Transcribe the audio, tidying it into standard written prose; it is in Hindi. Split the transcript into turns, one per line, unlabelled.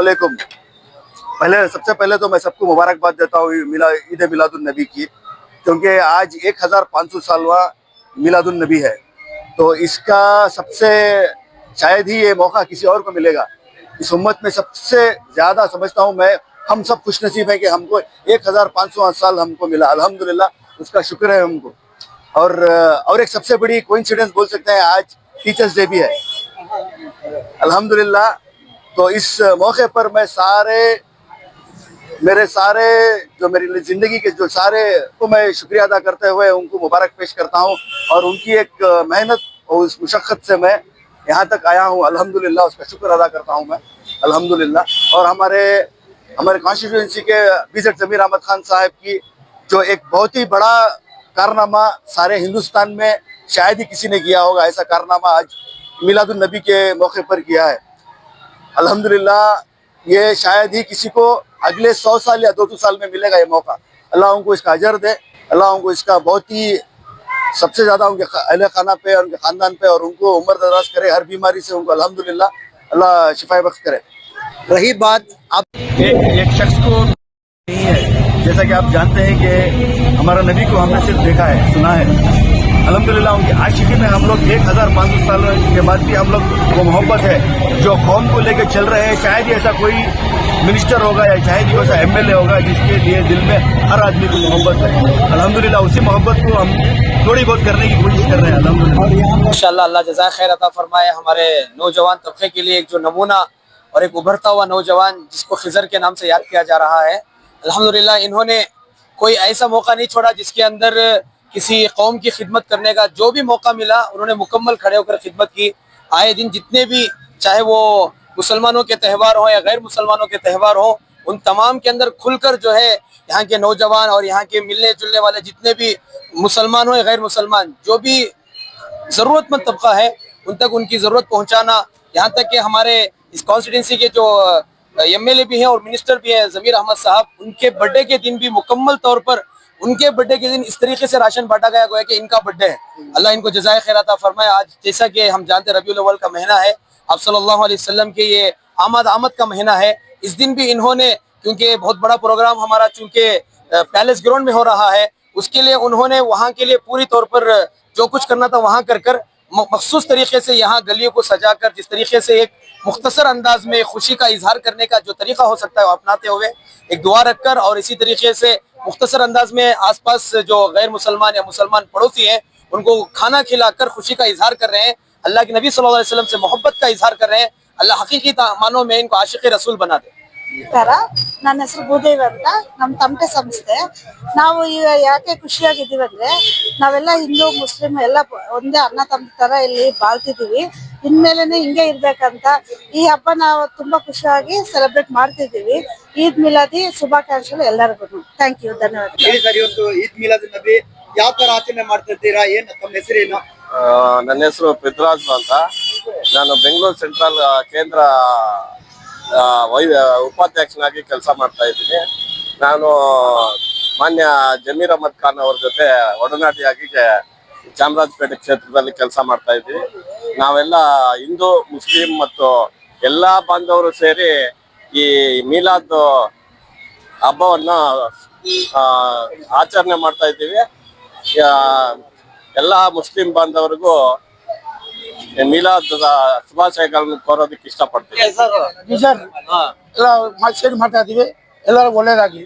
वालेकुम। सबसे पहले तो मैं सबको मुबारकबाद देता हूँ ईद मिलादुन नबी की, क्योंकि आज 1500 सालवा मिलादुन नबी है। तो इसका सबसे शायद ही ये मौका किसी और को मिलेगा। इस उम्मत में सबसे ज़्यादा समझता हूँ मैं, हम सब खुशनसीब हैं कि हमको 1500 साल हमको मिला। अल्हम्दुलिल्लाह, उसका शुक्र है हमको। और एक सबसे बड़ी कोइंसिडेंस बोल सकते हैं, आज टीचर्स डे भी है। अल्हम्दुलिल्लाह, तो इस मौके पर मैं मेरे मेरी ज़िंदगी के जो सारे को मैं शुक्रिया अदा करते हुए उनको मुबारक पेश करता हूँ। और उनकी एक मेहनत और उस मुशक्क़त से मैं यहाँ तक आया हूँ। अल्हम्दुलिल्लाह, उसका शुक्र अदा करता हूँ मैं। अल्हम्दुलिल्लाह। और हमारे कॉन्स्टिट्यूंसी के बीजेड ज़मीर अहमद खान साहब की जो एक बहुत ही बड़ा कारनामा सारे हिंदुस्तान में शायद ही किसी ने किया होगा, ऐसा कारनामा आज मिलादुन नबी के मौके पर किया है। अल्हम्दुलिल्लाह, ये शायद ही किसी को अगले 100 साल या 200 साल में मिलेगा ये मौका। अल्लाह उनको इसका अजर दे, अल्लाह उनको इसका बहुत ही सबसे ज़्यादा उनके अहले खाना पे और उनके ख़ानदान पे और उनको उम्र दराज करे, हर बीमारी से उनको अल्हम्दुलिल्लाह अल्लाह शिफाए बख्श करे।
रही बात आप
एक शख्स को नहीं है, जैसा कि आप जानते हैं कि हमारा नबी को हमने सिर्फ देखा है, सुना है। अल्हम्दुलिल्लाह, उनकी आशिकी में हम लोग 1500 साल के बाद भी हम लोग वो मोहब्बत है जो कौम को लेकर चल रहे हैं। शायद ही ऐसा कोई मिनिस्टर होगा या शायद ही ऐसा एमएलए होगा जिसके लिए दिल में हर आदमी को मोहब्बत है। अल्हम्दुलिल्लाह, उसी मोहब्बत को हम थोड़ी बहुत करने की कोशिश कर रहे हैं। अल्हम्दुलिल्लाह,
इंशाअल्लाह अल्लाह जज़ाए खैर अता फरमाए। हमारे नौजवान तबके के लिए एक जो नमूना और एक उभरता हुआ नौजवान जिसको खिजर के नाम से याद किया जा रहा है, अल्हम्दुलिल्लाह इन्होंने कोई ऐसा मौका नहीं छोड़ा जिसके अंदर किसी कौम की खिदमत करने का जो भी मौका मिला उन्होंने मुकम्मल खड़े होकर खिदमत की। आए दिन जितने भी, चाहे वो मुसलमानों के त्यौहार हो या गैर मुसलमानों के त्यौहार हो, उन तमाम के अंदर खुलकर जो है यहाँ के नौजवान और यहाँ के मिलने जुलने वाले जितने भी मुसलमान हो या गैर मुसलमान, जो भी ज़रूरतमंद तबका है उन तक उनकी ज़रूरत पहुँचाना। यहाँ तक कि हमारे इस कॉन्स्टिट्यूंसी के जो एमएलए भी हैं और मिनिस्टर भी हैं ज़मीर अहमद साहब, उनके बर्थडे के दिन भी मुकम्मल तौर पर उनके बर्थडे के दिन इस तरीके से राशन बांटा गया गोया कि इनका बर्थडे है। अल्लाह इनको जज़ाए खैर अता फरमाए। आज जैसा कि हम जानते हैं रबीउल अव्वल का महीना है, आप सल्लल्लाहु अलैहि वसल्लम के ये आमद का महीना है। इस दिन भी इन्होंने, क्योंकि बहुत बड़ा प्रोग्राम हमारा चूँकि पैलेस ग्राउंड में हो रहा है, उसके लिए उन्होंने वहाँ के लिए पूरी तौर पर जो कुछ करना था वहाँ कर मखसूस तरीके से यहाँ गलियों को सजा कर, जिस तरीके से एक मुख्तसर अंदाज में खुशी का इजहार करने का जो तरीका हो सकता है वो अपनाते हुए एक दुआ रखकर और इसी तरीके से मुख्तसर अंदाज में आसपास जो गैर मुसलमान या मुसलमान पड़ोसी हैं उनको खाना खिलाकर खुशी का इजहार कर रहे हैं। अल्लाह के नबी सल्लल्लाहु अलैहि वसल्लम से मोहब्बत का इजहार कर रहे हैं। अल्लाह हकीकी मानों में इनको आशिक़ रसूल बना दे।
ನನ್ನ ಹೆಸರು ಭೂದೇವಿ ಅಂತ, ನಮ್ಮ ತಮಟೆ ಸಂಸ್ಥೆ। ನಾವು ಯಾಕೆ ಖುಷಿಯಾಗಿದ್ದೀವಿ ಅಂದ್ರೆ ನಾವೆಲ್ಲ ಹಿಂದೂ ಮುಸ್ಲಿಂ ಎಲ್ಲ ಒಂದೇ ಅಣ್ಣ ತಮ್ಮ ತರ ಇಲ್ಲಿ ಬಾಳ್ತಿದೀವಿ। ಇನ್ಮೇಲೆನೆ ಹಿಂಗೆ ಇರ್ಬೇಕಂತ ಈ ಹಬ್ಬ ನಾವು ತುಂಬಾ ಖುಷಿಯಾಗಿ ಸೆಲೆಬ್ರೇಟ್ ಮಾಡ್ತಿದೀವಿ। ಈದ್ ಮಿಲಾದಿ ಶುಭಾಕಾಂಕ್ಷೆಗಳು ಎಲ್ಲರಿಗೂ। ಥ್ಯಾಂಕ್ ಯು, ಧನ್ಯವಾದ।
ಇವತ್ತು ಈದ್ ಮಿಲಾದ್ ನಬಿ ಯಾವ ತರ ಆಚರಣೆ ಮಾಡ್ತಿದ್ದೀರಾ, ಏನು ತಮ್ಮ ಹೆಸರೇನು?
ನನ್ನ ಹೆಸರು ಪೃಥ್ವಿರಾಜ್ ಅಂತ, ನಾನು ಬೆಂಗಳೂರು ಸೆಂಟ್ರಲ್ ಕೇಂದ್ರ ಉಪಾಧ್ಯಕ್ಷನಾಗಿ ಕೆಲಸ ಮಾಡ್ತಾ ಇದ್ದೀನಿ। ನಾನು ಮಾನ್ಯ ಜಮೀರ್ ಅಹಮದ್ ಖಾನ್ ಅವ್ರ ಜೊತೆ ಒಡನಾಟಿಯಾಗಿ ಚಾಮರಾಜಪೇಟೆ ಕ್ಷೇತ್ರದಲ್ಲಿ ಕೆಲಸ ಮಾಡ್ತಾ ಇದ್ದೀವಿ। ನಾವೆಲ್ಲ ಹಿಂದೂ ಮುಸ್ಲಿಂ ಮತ್ತು ಎಲ್ಲ ಬಾಂಧವರು ಸೇರಿ ಈ ಮೀಲಾದ್ ಹಬ್ಬವನ್ನು ಆಚರಣೆ ಮಾಡ್ತಾ ಇದ್ದೀವಿ। ಎಲ್ಲ ಮುಸ್ಲಿಂ ಬಾಂಧವರಿಗೂ ಮಿಲಾದ್ ಶುಭಾಶಯಗಳನ್ನು ಕೋರೋದಕ್ಕೆ ಇಷ್ಟಪಡ್ತೀವಿ।
ಎಲ್ಲ ಮಾಡ್ತಾ ಇದೀವಿ, ಎಲ್ಲರೂ ಒಳ್ಳೇದಾಗ್ಲಿ।